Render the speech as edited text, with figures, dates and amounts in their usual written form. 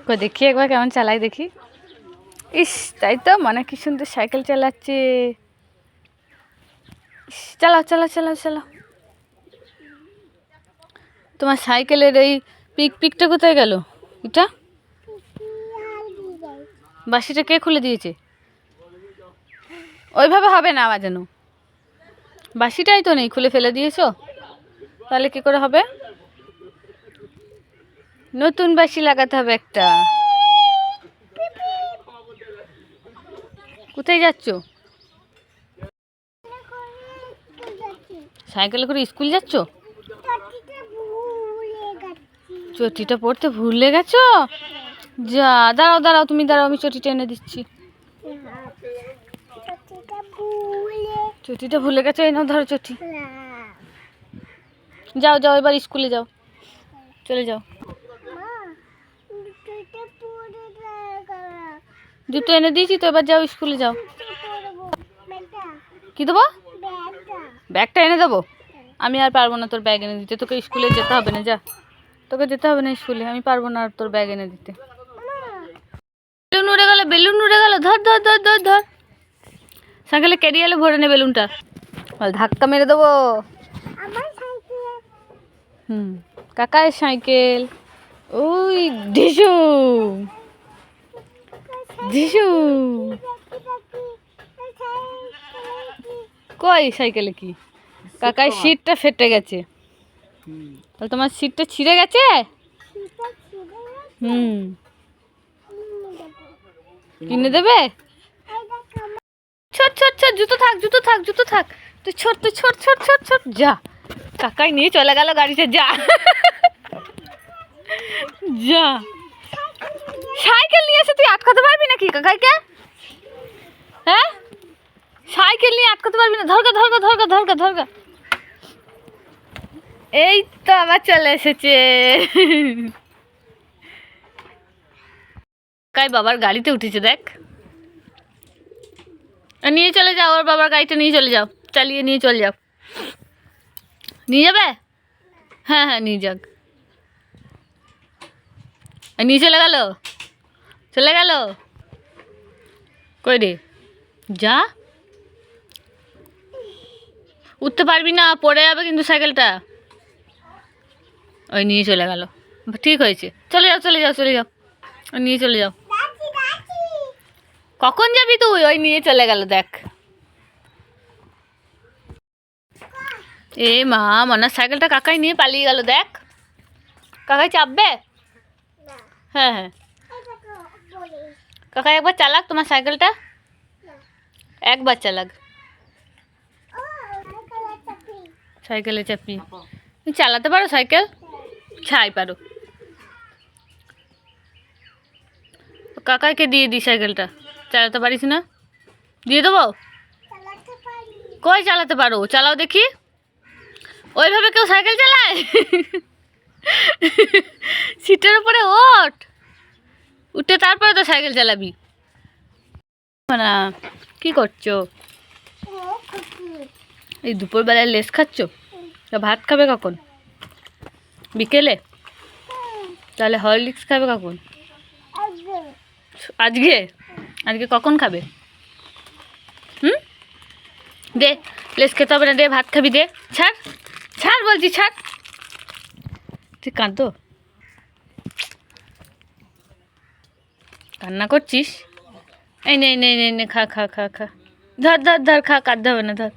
কই দেখি একবার কেমন চালাই দেখি। ইস তাই তো, মানে কি সুন্দর সাইকেল চালাচ্ছে। চালাও চালাও চালাও চালাও। তোমার সাইকেলের এই পিকটা কোথায় গেল? এটা বাঁশিটা কে খুলে দিয়েছে? ওইভাবে হবে না বাজানো, বাঁশিটাই তো নেই, খুলে ফেলে দিয়েছো, তাহলে কি করে হবে? নতুন বাঁশি লাগাতে হবে একটা। কোথায় যাচ্ছ? সাইকেলে করে স্কুল যাচ্ছ? চটিটা পড়তে ভুলে গেছো? যা, দাঁড়াও দাঁড়াও, তুমি দাঁড়াও, আমি চটিটা এনে দিচ্ছি। চটিটা ভুলে গেছো, এই নাও ধরো চটি। যাও যাও, এবার স্কুলে যাও, চলে যাও। জুতো এনে দিয়েছি তো, এবার যাও স্কুলে যাও। কি দেবো? ব্যাগটা এনে দেবো? আমি আর পারবো না তোর ব্যাগ এনে দিতে, তোকে স্কুলে যেতে হবে না, যা, তোকে যেতে হবে না স্কুলে, আমি পারবো না আর তোর ব্যাগ এনে দিতে। বেলুন উড়ে গেল, বেলুন উড়ে গেল, ধর ধর ধর ধর ধর। সাইকেলে ক্যারিয়ালে ভরে নে বেলুনটা, ধাক্কা মেরে দেবো। কাকার সাইকেল, ওই ঢিসু ঢিসু। কই সাইকেলে কি? কাকার সিটটা ফেটে গেছে, তাহলে তোমার সিটটা ছিঁড়ে গেছে। কিনে দেবে? ছোট ছোট ছোট, জুতো থাক জুতো থাক জুতো থাক, তুই ছোট তুই ছোট ছোট ছোট ছোট, যা। কাকাই নিয়ে চলে গেল গাড়িতে, যা যা। সাইকেল নিয়ে এসে তুই আটকাতে পারবি নাকি কাকাইকে? হ্যাঁ, সাইকেল নিয়ে আটকাতে পারবি না? ধরগা ধরগা ধরগা ধরগা ধরগা। এই তো আবার চলে এসেছে। কাই বাবার গাড়িতে উঠেছে দেখ, নিয়ে চলে যাও, ওর বাবার গাড়িটা নিয়ে চলে যাও, চালিয়ে নিয়ে চলে যাও। নিয়ে যাবে? হ্যাঁ হ্যাঁ নিয়ে যাক। নিয়ে চলে গেল, চলে গেল। কই রে, যা, উঠতে পারবি না, পড়ে যাবে কিন্তু সাইকেলটা। ওই নিয়ে চলে গেল, ঠিক হয়েছে, চলে যাও চলে যাও চলে যাও, ওই নিয়ে চলে যাও। কখন যাবি তুই? ওই নিয়ে চলে গেল দেখ। এ মা, মনার সাইকেলটা কাকাই নিয়ে পালিয়ে গেল দেখ। কাকাই চাপবে? হ্যাঁ হ্যাঁ, কাকাই একবার চালাক তোমার সাইকেলটা, একবার চালাক। সাইকেলে চাপি, তুমি চালাতে পারো সাইকেল? ছাই পারো। কাকাইকে দিয়ে দিই সাইকেলটা, চালাতে পারিস না? দিয়ে দেবো? কই চালাতে পারো, চালাও দেখি। ওইভাবে কেউ সাইকেল চালায়? সিটের উপরে ওঠ, উঠে তারপরে তো সাইকেল চালাবি না। কি করছো? এই দুপুরবেলায় লেস খাচ্ছ? ভাত খাবে কখন? বিকেলে? তাহলে হরলিক্স খাবে কখন? আজকে? আজকে কখন খাবে? দে, লেস খেতে হবে না, দে ভাত খাবি, দে। ছাড় ছাড় বলছি, ছাড়। তুই কাঁদো, কান্না করছিস? এই নে নে নে নে, খা খা খা খা, ধর ধর ধর, খা, কাঁদতে হবে না, ধর।